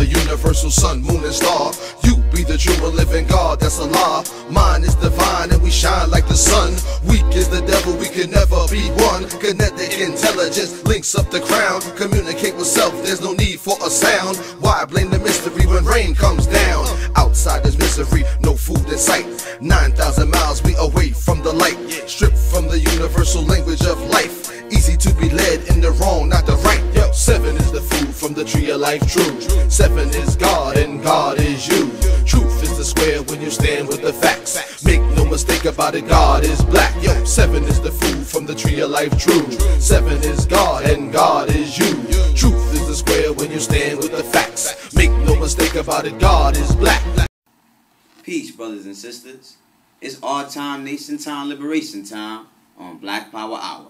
the universal sun, moon, and star. You be the true and living God, that's Allah. Mine is divine and we shine like the sun. Weak is the devil, we can never be one. Kinetic intelligence links up the crown. Communicate with self, there's no need for a sound. Why blame the mystery when rain comes down? Outside is misery, no food in sight. 9,000 miles we away from the light. Stripped from the universal language of life. Easy to be led in the wrong, not the right. Yo, 7 is the food from the tree of life, true. 7 is God and God is you. Truth is the square when you stand with the facts. Make no mistake about it, God is black. Yo, 7 is the food from the tree of life, true. 7 is God and God is you. Truth is the square when you stand with the facts. Make no mistake about it, God is black. Peace, brothers and sisters. It's our time, nation time, liberation time on Black Power Hour.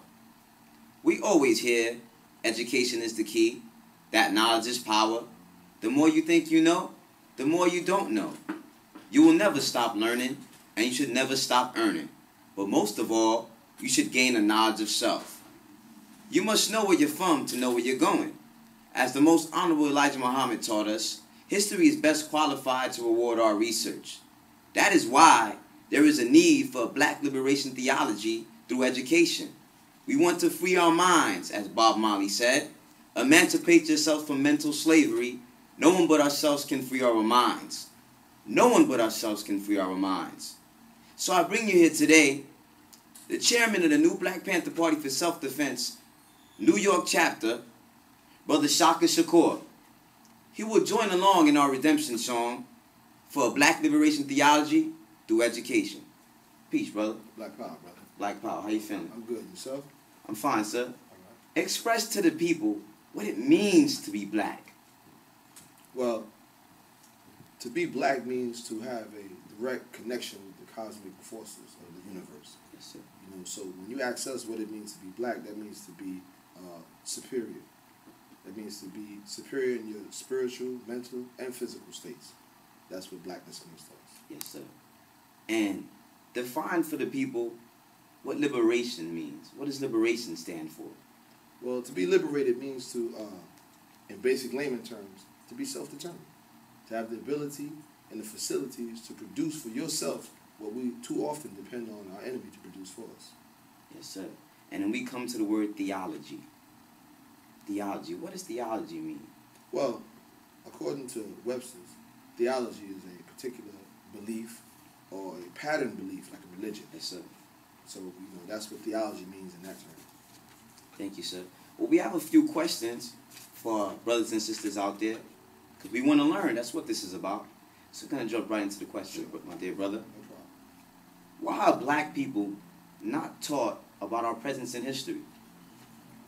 We always hear education is the key, that knowledge is power. The more you think you know, the more you don't know. You will never stop learning, and you should never stop earning. But most of all, you should gain a knowledge of self. You must know where you're from to know where you're going. As the most honorable Elijah Muhammad taught us, history is best qualified to reward our research. That is why there is a need for a black liberation theology through education. We want to free our minds, as Bob Marley said. Emancipate yourself from mental slavery. No one but ourselves can free our minds. No one but ourselves can free our minds. So I bring you here today, the chairman of the new Black Panther Party for Self-Defense, New York chapter, Brother Shaka Shakur. He will join along in our redemption song for a black liberation theology through education. Peace, brother. Black Power, brother. Black Power, how you feeling? I'm good. Yourself? I'm fine, sir. All right. Express to the people what it means to be black. Well, to be black means to have a direct connection with the cosmic forces of the universe. Yes, sir. You know, so when you ask us what it means to be black, that means to be superior. That means to be superior in your spiritual, mental, and physical states. That's what blackness means to us. Yes, sir. And define for the people what liberation means. What does liberation stand for? Well, to be liberated means to, in basic layman terms, to be self-determined. To have the ability and the facilities to produce for yourself what we too often depend on our enemy to produce for us. Yes, sir. And then we come to the word theology. Theology. What does theology mean? Well, according to Webster's, theology is a particular belief or a pattern belief, like a religion. Yes, sir. So, you know, that's what theology means in that term. Thank you, sir. Well, we have a few questions for our brothers and sisters out there, because we want to learn. That's what this is about. So we're going to jump right into the question, my dear brother. No problem. Why are black people not taught about our presence in history?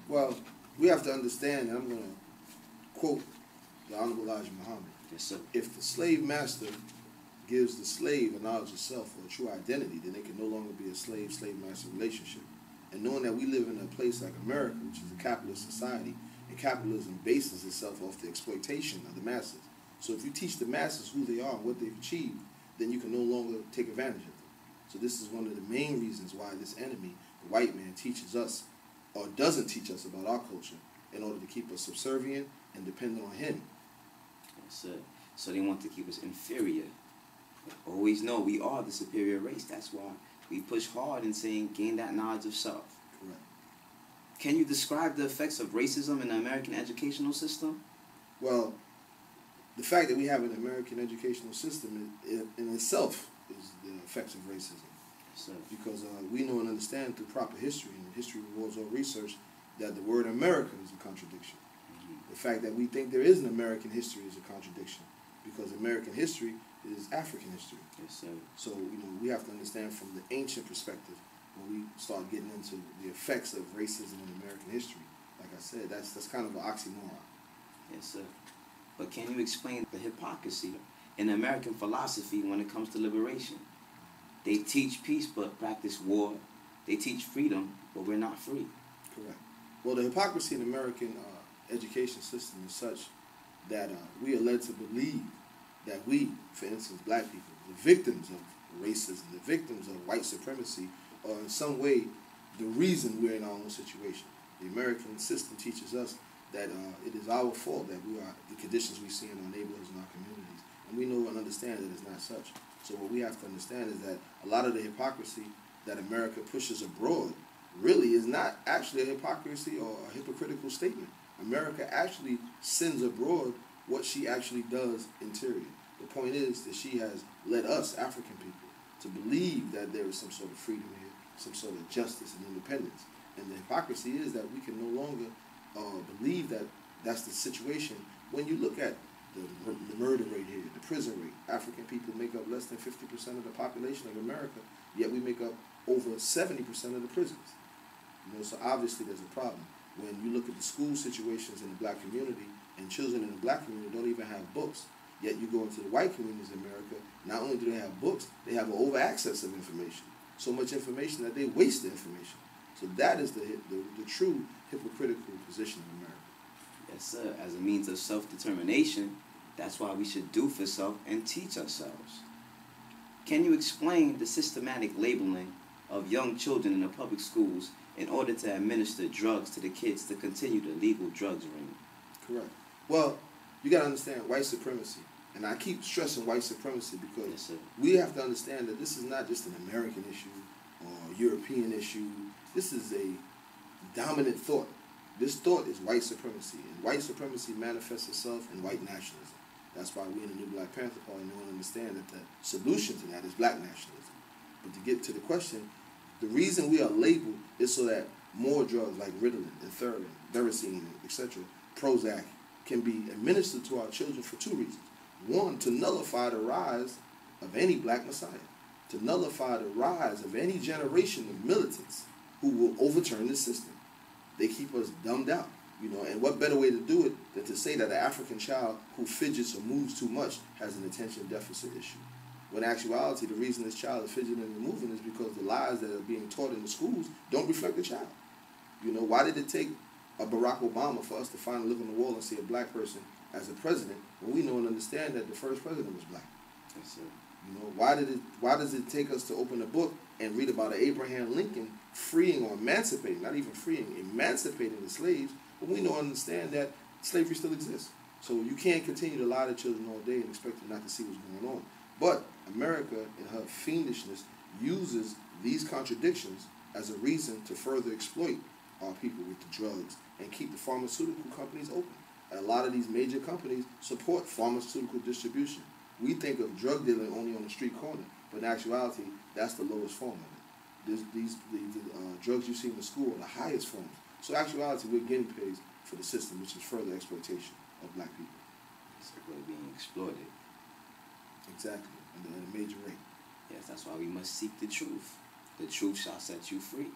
Well, we have to understand, and I'm going to quote the Honorable Elijah Muhammad. Yes, sir. If the slave master gives the slave a knowledge of self or a true identity, then it can no longer be a slave-slave master relationship. And knowing that we live in a place like America, which is a capitalist society, and capitalism bases itself off the exploitation of the masses. So if you teach the masses who they are and what they've achieved, then you can no longer take advantage of them. So this is one of the main reasons why this enemy, the white man, teaches us or doesn't teach us about our culture in order to keep us subservient and dependent on him. Yes, sir. So they want to keep us inferior. Always know we are the superior race. That's why we push hard in saying gain that knowledge of self. Correct. Can you describe the effects of racism in the American educational system? Well, the fact that we have an American educational system in itself is the effects of racism. Yes, sir. Because we know and understand through proper history, and history rewards all research, that the word America is a contradiction. The fact that we think there is an American history is a contradiction, because American history is African history. Yes, sir. So, you know, we have to understand from the ancient perspective when we start getting into the effects of racism in American history. Like I said, that's kind of an oxymoron. Yes, sir. But can you explain the hypocrisy in American philosophy when it comes to liberation? They teach peace but practice war. They teach freedom, but we're not free. Correct. Well, the hypocrisy in the American education system is such that we are led to believe that we, for instance, black people, the victims of racism, the victims of white supremacy, are in some way the reason we're in our own situation. The American system teaches us that it is our fault that we are the conditions we see in our neighborhood understand that it's not such. So what we have to understand is that a lot of the hypocrisy that America pushes abroad really is not actually a hypocrisy or a hypocritical statement. America actually sends abroad what she actually does interior. The point is that she has led us, African people, to believe that there is some sort of freedom here, some sort of justice and independence. And the hypocrisy is that we can no longer believe that that's the situation. When you look at the murder rate here, the prison rate, African people make up less than 50% of the population of America, yet we make up over 70% of the prisons. You know, so obviously there's a problem. When you look at the school situations in the black community, and children in the black community don't even have books, yet you go into the white communities in America, not only do they have books, they have an over-access of information. So much information that they waste the information. So that is the true hypocritical position of America. Yes, sir. As a means of self-determination, that's why we should do for self and teach ourselves. Can you explain the systematic labeling of young children in the public schools in order to administer drugs to the kids to continue the legal drugs ring? Correct. Well, you got to understand white supremacy. And I keep stressing white supremacy because yes, we have to understand that this is not just an American issue or a European issue. This is a dominant thought. This thought is white supremacy. And white supremacy manifests itself in white nationalism. That's why we in the New Black Panther Party know and understand that the solution to that is black nationalism. But to get to the question, the reason we are labeled is so that more drugs like Ritalin and Theracine, etc., Prozac, can be administered to our children for two reasons. One, to nullify the rise of any black messiah, to nullify the rise of any generation of militants who will overturn the system. They keep us dumbed out, you know, and what better way to do it than to say that an African child who fidgets or moves too much has an attention deficit issue. When in actuality, the reason this child is fidgeting and moving is because the lies that are being taught in the schools don't reflect the child. You know, why did it take a Barack Obama for us to finally look on the wall and see a black person as a president when we know and understand that the first president was black? Yes, sir. You know, why does it take us to open a book and read about Abraham Lincoln freeing or emancipating, not even freeing, emancipating the slaves, when we know and understand that slavery still exists? So you can't continue to lie to children all day and expect them not to see what's going on. But America, in her fiendishness, uses these contradictions as a reason to further exploit our people with the drugs and keep the pharmaceutical companies open. And a lot of these major companies support pharmaceutical distribution. We think of drug dealing only on the street corner, but in actuality, that's the lowest form of it. The drugs you see in the school are the highest forms. So in actuality, we're guinea pigs for the system, which is further exploitation of black people. It's like being exploited. Exactly, at a major rate. Yes, that's why we must seek the truth. The truth shall set you free.